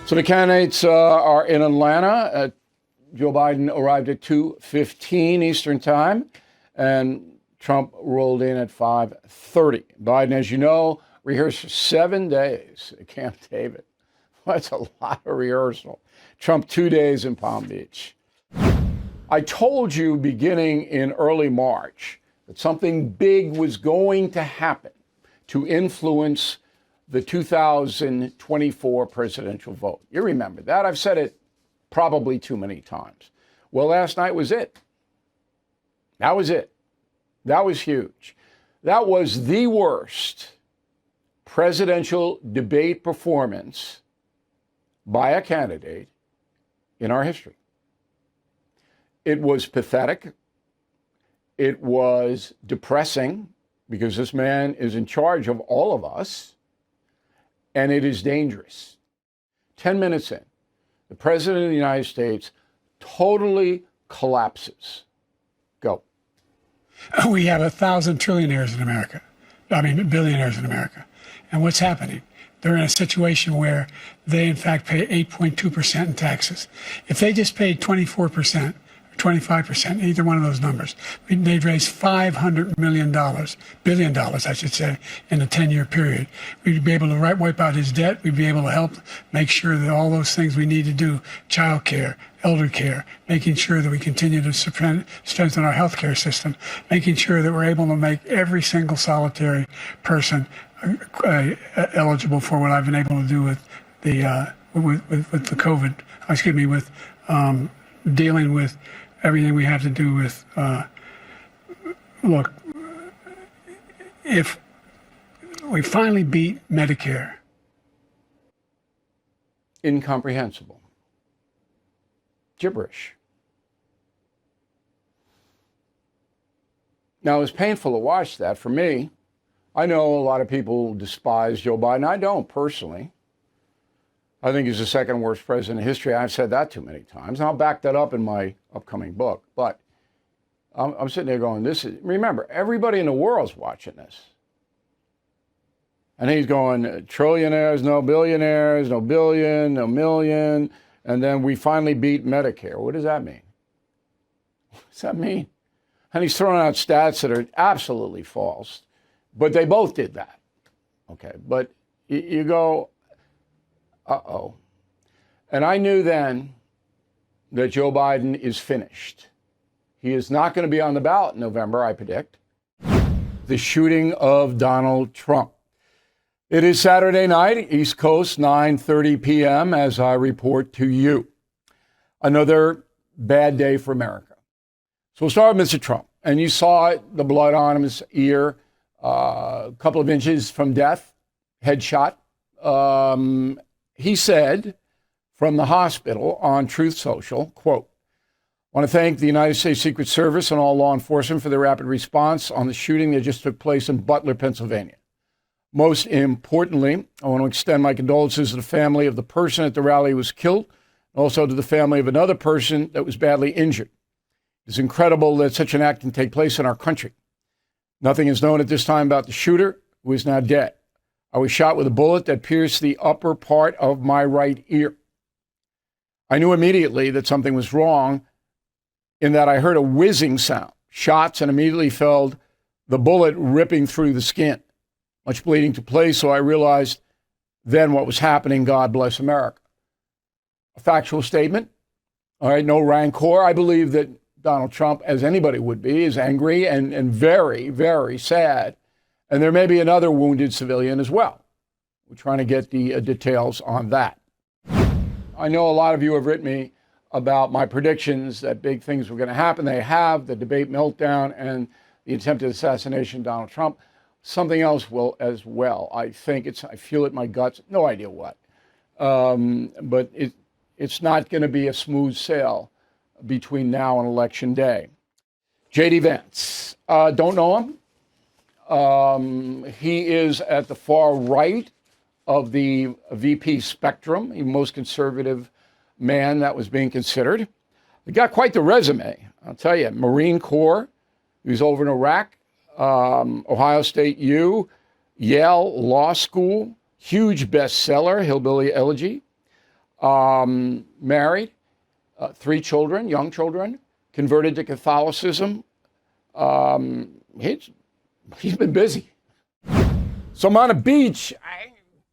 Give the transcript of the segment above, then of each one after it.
So the candidates are in Atlanta. Joe Biden arrived at 2:15 Eastern time, and Trump rolled in at 5:30. Biden, as you know, rehearsed for 7 days at Camp David. That's a lot of rehearsal. Trump 2 days in Palm Beach. I told you beginning in early March that something big was going to happen to influence the 2024 presidential vote. You remember that. I've said it probably too many times. Well, last night was it. That was it. That was huge. That was the worst presidential debate performance by a candidate in our history. It was pathetic. It was depressing because this man is in charge of all of us. And it is dangerous. 10 minutes in, the president of the United States totally collapses. Go. We have 1,000 trillionaires in America. Billionaires in America. And what's happening? They're in a situation where they, in fact, pay 8.2% in taxes. If they just paid 24%, 25%, either one of those numbers, they'd raise $500 billion, I should say, in a 10-year period. We'd be able to wipe out his debt. We'd be able to help make sure that all those things we need to do, child care, elder care, making sure that we continue to strengthen our healthcare system, making sure that we're able to make every single solitary person eligible for what I've been able to do with the with the COVID, with dealing with everything we have to do with, look, if we finally beat Medicare. Incomprehensible. Gibberish. Now, it was painful to watch that for me. I know a lot of people despise Joe Biden. I don't personally. I think he's the second worst president in history. I've said that too many times. And I'll back that up in my upcoming book. But I'm sitting there going, remember, everybody in the world's watching this. And he's going, trillionaires, no billionaires, no billion, no million. And then we finally beat Medicare. What does that mean? What does that mean? And he's throwing out stats that are absolutely false. But they both did that. Okay, but you go, uh-oh. And I knew then that Joe Biden is finished. He is not going to be on the ballot in November, I predict. The shooting of Donald Trump. It is Saturday night, East Coast, 9:30 p.m., as I report to you. Another bad day for America. So we'll start with Mr. Trump. And you saw it, the blood on his ear, a couple of inches from death, headshot. He said from the hospital on Truth Social, quote, I want to thank the United States Secret Service and all law enforcement for their rapid response on the shooting that just took place in Butler, Pennsylvania. Most importantly, I want to extend my condolences to the family of the person at the rally who was killed, and also to the family of another person that was badly injured. It's incredible that such an act can take place in our country. Nothing is known at this time about the shooter, who is now dead. I was shot with a bullet that pierced the upper part of my right ear. I knew immediately that something was wrong in that I heard a whizzing sound, shots, and immediately felt the bullet ripping through the skin. Much bleeding took place, so I realized then what was happening. God bless America. A factual statement. All right, no rancor. I believe that Donald Trump, as anybody would be, is angry and very, very sad. And there may be another wounded civilian as well. We're trying to get the details on that. I know a lot of you have written me about my predictions that big things were going to happen. They have, the debate meltdown and the attempted assassination of Donald Trump. Something else will as well. I feel it in my guts. No idea what. But it's not going to be a smooth sail between now and Election Day. J.D. Vance. Don't know him. He is at the far right of the VP spectrum, the most conservative man that was being considered. He got quite the resume, I'll tell you. Marine Corps, he was over in Iraq, Ohio State U, Yale Law School, huge bestseller, Hillbilly Elegy. married, 3 children, young children, converted to Catholicism. He's been busy. So I'm on a beach,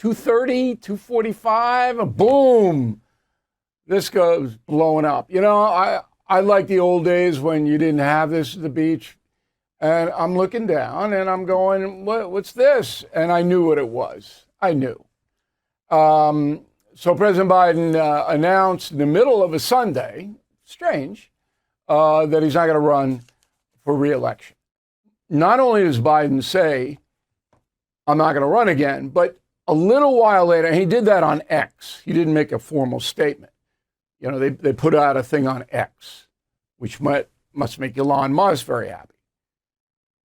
2:30, 2:45, boom, this goes blowing up. You know, I like the old days when you didn't have this at the beach. And I'm looking down and I'm going, what's this? And I knew what it was. I knew. So President Biden announced in the middle of a Sunday, strange, that he's not going to run for re-election. Not only does Biden say, I'm not going to run again, but a little while later, and he did that on X. He didn't make a formal statement. You know, they put out a thing on X, which must make Elon Musk very happy.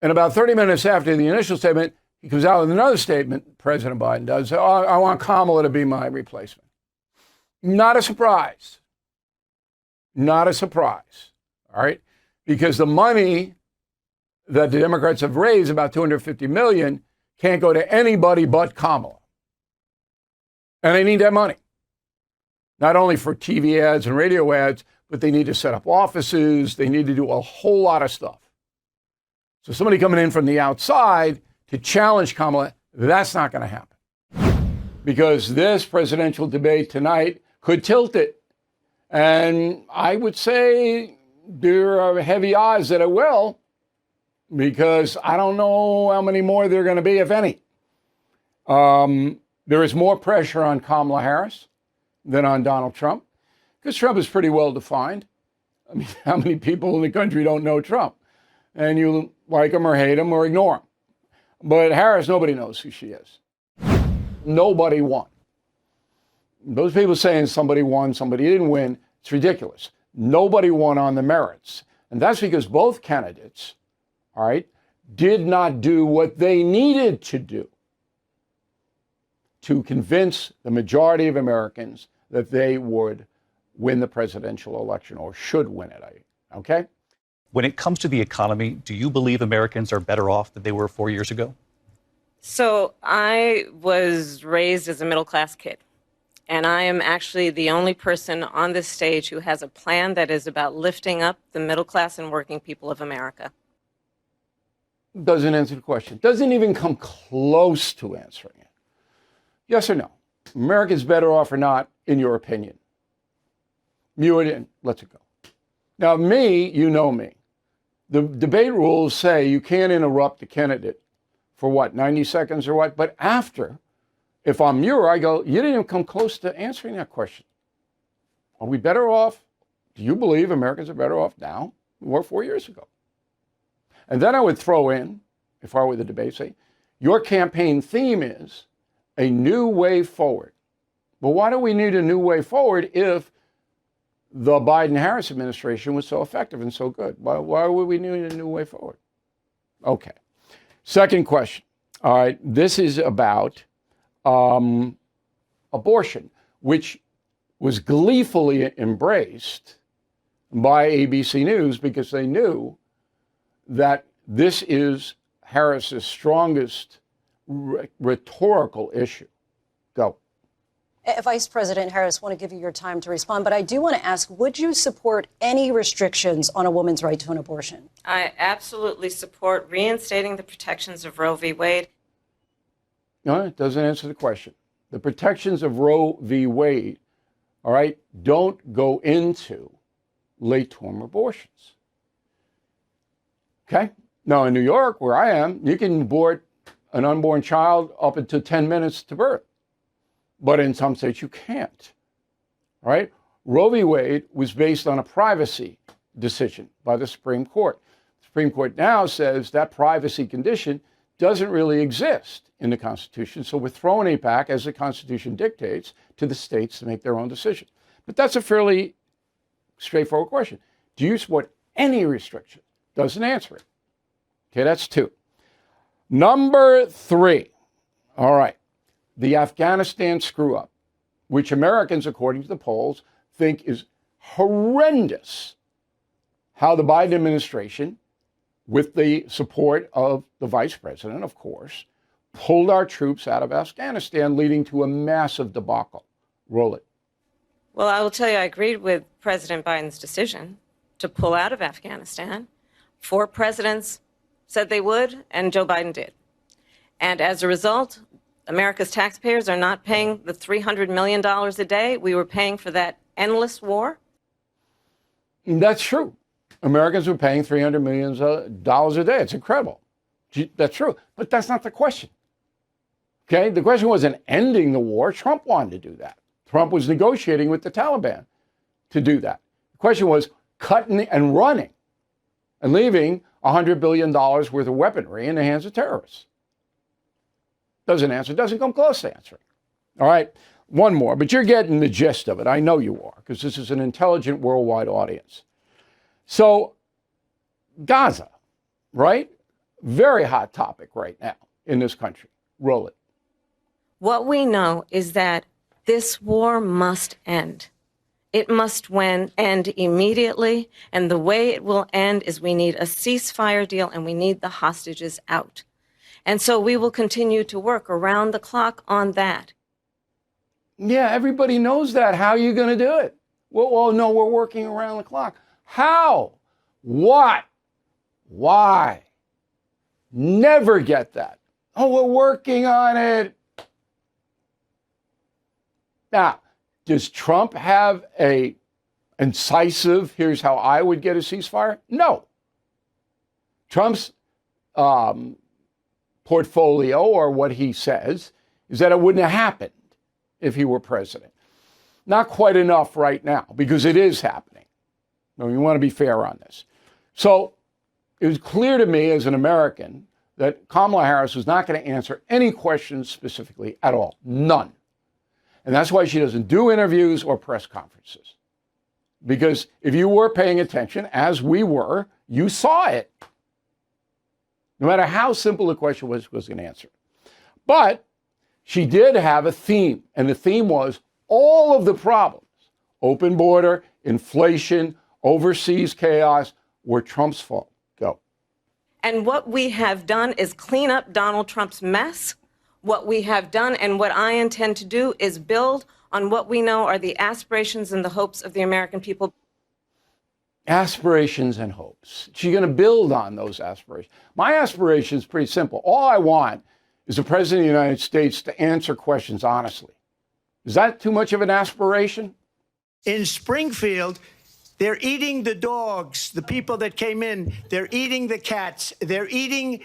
And about 30 minutes after the initial statement, he comes out with another statement, President Biden does. I want Kamala to be my replacement. Not a surprise. Not a surprise. All right? Because the money that the Democrats have raised, about $250 million, can't go to anybody but Kamala. And they need that money. Not only for TV ads and radio ads, but they need to set up offices. They need to do a whole lot of stuff. So somebody coming in from the outside to challenge Kamala, that's not going to happen. Because this presidential debate tonight could tilt it. And I would say there are heavy odds that it will, because I don't know how many more there are going to be, if any. There is more pressure on Kamala Harris than on Donald Trump, because Trump is pretty well defined. I mean, how many people in the country don't know Trump? And you like him or hate him or ignore him. But Harris, nobody knows who she is. Nobody won. Those people saying somebody won, somebody didn't win, it's ridiculous. Nobody won on the merits. And that's because both candidates, all right, did not do what they needed to do to convince the majority of Americans that they would win the presidential election or should win it. Okay? When it comes to the economy, do you believe Americans are better off than they were 4 years ago? So I was raised as a middle-class kid, and I am actually the only person on this stage who has a plan that is about lifting up the middle class and working people of America. Doesn't answer the question. Doesn't even come close to answering it. Yes or no? America's better off or not, in your opinion? Mute it in. Let's it go. Now, me, you know me. The debate rules say you can't interrupt the candidate for what, 90 seconds or what? But after, if I'm you, I go, you didn't even come close to answering that question. Are we better off? Do you believe Americans are better off now than we were 4 years ago? And then I would throw in, if I were the debate, say, your campaign theme is a new way forward. Well, why do we need a new way forward if the Biden-Harris administration was so effective and so good? Why would we need a new way forward? Okay. Second question. All right. This is about abortion, which was gleefully embraced by ABC News because they knew that this is Harris's strongest rhetorical issue. Go. Vice President Harris, want to give you your time to respond, but I do want to ask, would you support any restrictions on a woman's right to an abortion? I absolutely support reinstating the protections of Roe v. Wade. No, it doesn't answer the question. The protections of Roe v. Wade, all right, don't go into late-term abortions. Okay? Now, in New York, where I am, you can abort an unborn child up until 10 minutes to birth. But in some states, you can't. All right? Roe v. Wade was based on a privacy decision by the Supreme Court. The Supreme Court now says that privacy condition doesn't really exist in the Constitution, so we're throwing it back, as the Constitution dictates, to the states to make their own decision. But that's a fairly straightforward question. Do you support any restriction? Doesn't answer it. Okay, that's 2. Number 3. All right. The Afghanistan screw-up, which Americans, according to the polls, think is horrendous. How the Biden administration, with the support of the vice president, of course, pulled our troops out of Afghanistan, leading to a massive debacle. Roll it. Well, I will tell you, I agreed with President Biden's decision to pull out of Afghanistan. 4 presidents said they would, and Joe Biden did. And as a result, America's taxpayers are not paying the $300 million a day we were paying for that endless war. That's true. Americans were paying $300 million a day. It's incredible. That's true. But that's not the question. Okay? The question wasn't ending the war. Trump wanted to do that. Trump was negotiating with the Taliban to do that. The question was cutting and running and leaving $100 billion worth of weaponry in the hands of terrorists. Doesn't answer, doesn't come close to answering. All right, one more, but you're getting the gist of it. I know you are, because this is an intelligent worldwide audience. So, Gaza, right? Very hot topic right now in this country. Roll it. What we know is that this war must end. It must end immediately, and the way it will end is we need a ceasefire deal and we need the hostages out. And so we will continue to work around the clock on that. Yeah, everybody knows that. How are you going to do it? Well, no, we're working around the clock. How? What? Why? Never get that. Oh, we're working on it. Now, does Trump have a incisive, here's how I would get a ceasefire? No. Trump's portfolio, or what he says, is that it wouldn't have happened if he were president. Not quite enough right now, because it is happening. Now, we want to be fair on this. So it was clear to me as an American that Kamala Harris was not going to answer any questions specifically at all. None. And that's why she doesn't do interviews or press conferences. Because if you were paying attention, as we were, you saw it. No matter how simple the question was going to answer. But she did have a theme, and the theme was all of the problems, open border, inflation, overseas chaos, were Trump's fault. Go. And what we have done is clean up Donald Trump's mess. What we have done and what I intend to do is build on what we know are the aspirations and the hopes of the American people. Aspirations and hopes. She's going to build on those aspirations. My aspiration is pretty simple. All I want is the President of the United States to answer questions honestly. Is that too much of an aspiration? In Springfield, they're eating the dogs, the people that came in. They're eating the cats. They're eating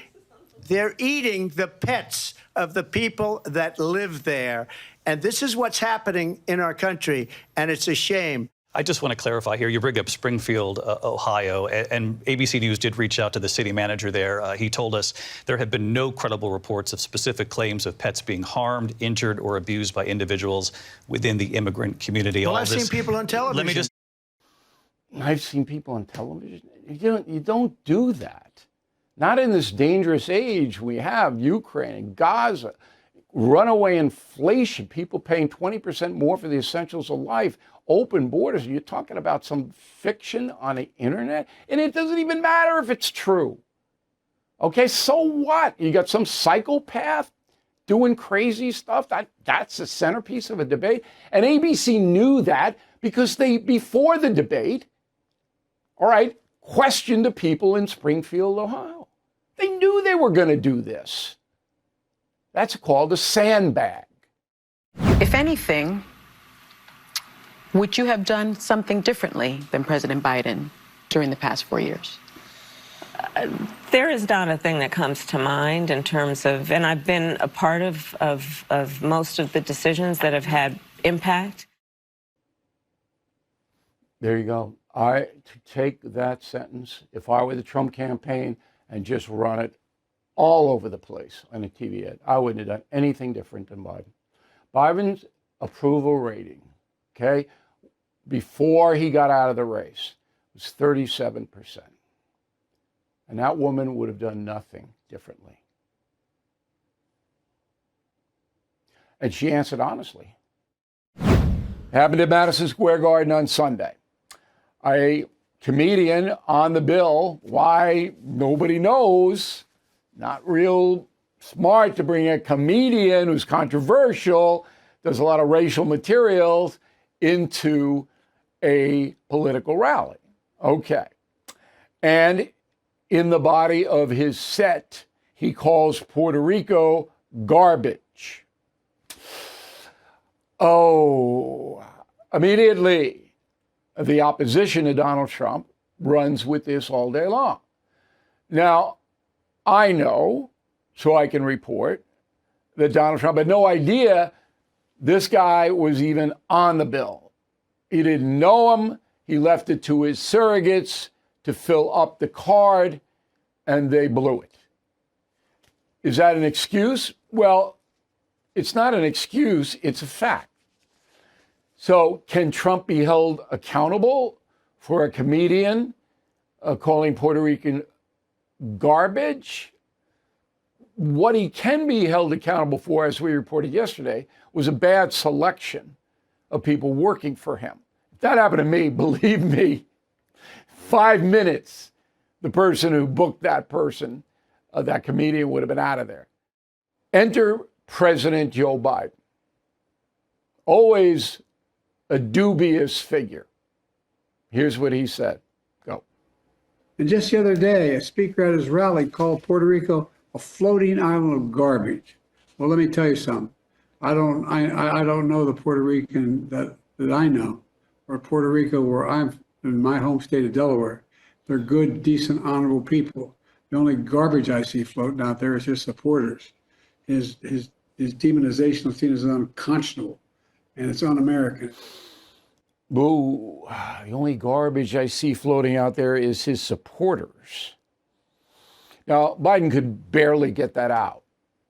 the pets of the people that live there. And this is what's happening in our country, and it's a shame. I just want to clarify here. You bring up Springfield, Ohio, and ABC News did reach out to the city manager there. He told us there have been no credible reports of specific claims of pets being harmed, injured, or abused by individuals within the immigrant community. Well, I've seen people on television. Let me just. I've seen people on television. You don't do that. Not in this dangerous age we have, Ukraine, Gaza, runaway inflation, people paying 20% more for the essentials of life, open borders. You're talking about some fiction on the internet, and it doesn't even matter if it's true. Okay, so what? You got some psychopath doing crazy stuff? That's the centerpiece of a debate. And ABC knew that because they, before the debate, all right, questioned the people in Springfield, Ohio. They knew they were going to do this. That's called a sandbag. If anything, would you have done something differently than President Biden during the past 4 years? There is not a thing that comes to mind in terms of, and I've been a part of most of the decisions that have had impact. There you go. To take that sentence, if I were the Trump campaign, and just run it all over the place on a TV ad, I wouldn't have done anything different than Biden. Biden's approval rating, okay, before he got out of the race was 37%. And that woman would have done nothing differently. And she answered honestly. Happened at Madison Square Garden on Sunday. A comedian on the bill, why, nobody knows. Not real smart to bring a comedian who's controversial, does a lot of racial materials into a political rally. Okay. And in the body of his set, he calls Puerto Rico garbage. Oh, immediately, the opposition to Donald Trump runs with this all day long. Now, I know, so I can report, that Donald Trump had no idea this guy was even on the bill. He didn't know him. He left it to his surrogates to fill up the card, and they blew it. Is that an excuse? Well, it's not an excuse, it's a fact. So can Trump be held accountable for a comedian calling Puerto Rican garbage? What he can be held accountable for, as we reported yesterday, was a bad selection of people working for him. If that happened to me, believe me, 5 minutes, the person who booked that person, that comedian, would have been out of there. Enter President Joe Biden. Always a dubious figure. Here's what he said. Go. And just the other day, a speaker at his rally called Puerto Rico a floating island of garbage. Well, let me tell you something. I don't know the Puerto Rican that I know, or Puerto Rico where I'm in my home state of Delaware. They're good, decent, honorable people. The only garbage I see floating out there is his supporters. His demonization of things is unconscionable, and it's un-American. Boo. The only garbage I see floating out there is his supporters. Now, Biden could barely get that out.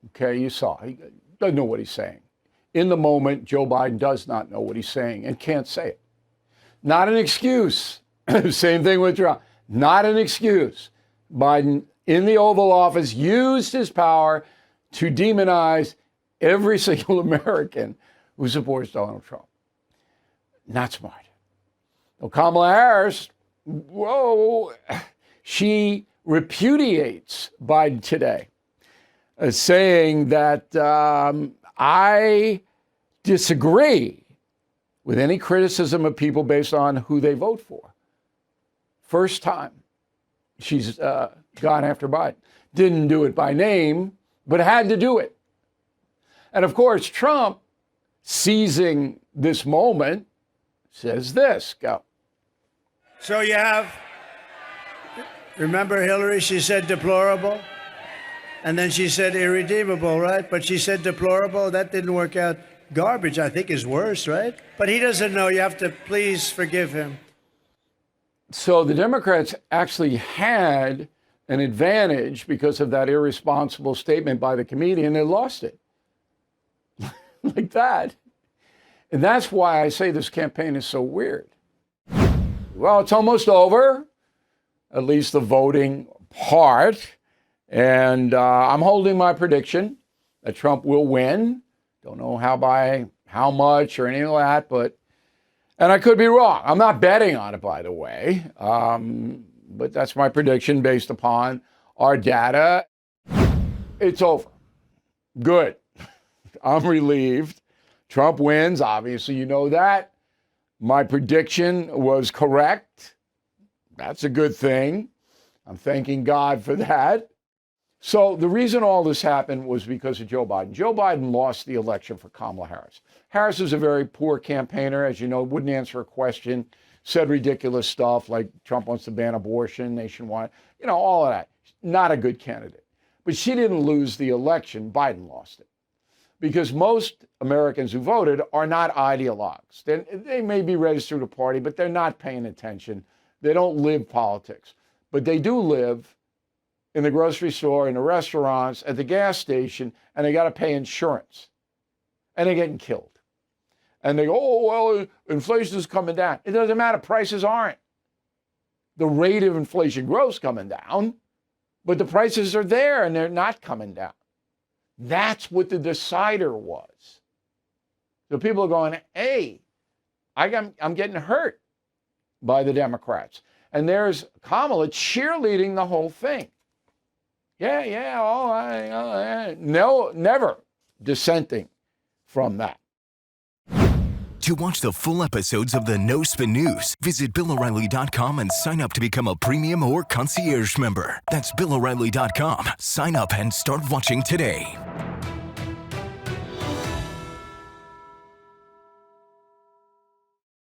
Okay, you saw. He doesn't know what he's saying. In the moment, Joe Biden does not know what he's saying and can't say it. Not an excuse. Same thing with Trump. Not an excuse. Biden, in the Oval Office, used his power to demonize every single American who supports Donald Trump. Not smart. Well, Kamala Harris, whoa, she repudiates Biden today, saying that I disagree with any criticism of people based on who they vote for. First time she's gone after Biden. Didn't do it by name, but had to do it. And of course, Trump, seizing this moment, says this. Go. So you have, remember Hillary, she said deplorable, and then she said irredeemable, right? But she said deplorable, that didn't work out. Garbage, I think, is worse, right? But he doesn't know, you have to please forgive him. So the Democrats actually had an advantage because of that irresponsible statement by the comedian. They lost it. Like that. And that's why I say this campaign is so weird. Well, it's almost over, at least the voting part. And I'm holding my prediction that Trump will win. Don't know how much or anything like that, and I could be wrong. I'm not betting on it, by the way. But that's my prediction based upon our data. It's over. Good. I'm relieved. Trump wins. Obviously, you know that. My prediction was correct. That's a good thing. I'm thanking God for that. So the reason all this happened was because of Joe Biden. Joe Biden lost the election for Kamala Harris. Harris is a very poor campaigner, as you know, wouldn't answer a question, said ridiculous stuff like Trump wants to ban abortion nationwide, all of that. Not a good candidate. But she didn't lose the election. Biden lost it. Because most Americans who voted are not ideologues. They may be registered to a party, but they're not paying attention. They don't live politics. But they do live in the grocery store, in the restaurants, at the gas station, and they got to pay insurance. And they're getting killed. And they go, oh, well, inflation is coming down. It doesn't matter. Prices aren't. The rate of inflation growth is coming down, but the prices are there and they're not coming down. That's what the decider was. So people are going, hey, I'm getting hurt by the Democrats. And there's Kamala cheerleading the whole thing. Yeah, no, never dissenting from that. To watch the full episodes of the No Spin News, visit BillO'Reilly.com and sign up to become a premium or concierge member. That's BillO'Reilly.com. Sign up and start watching today.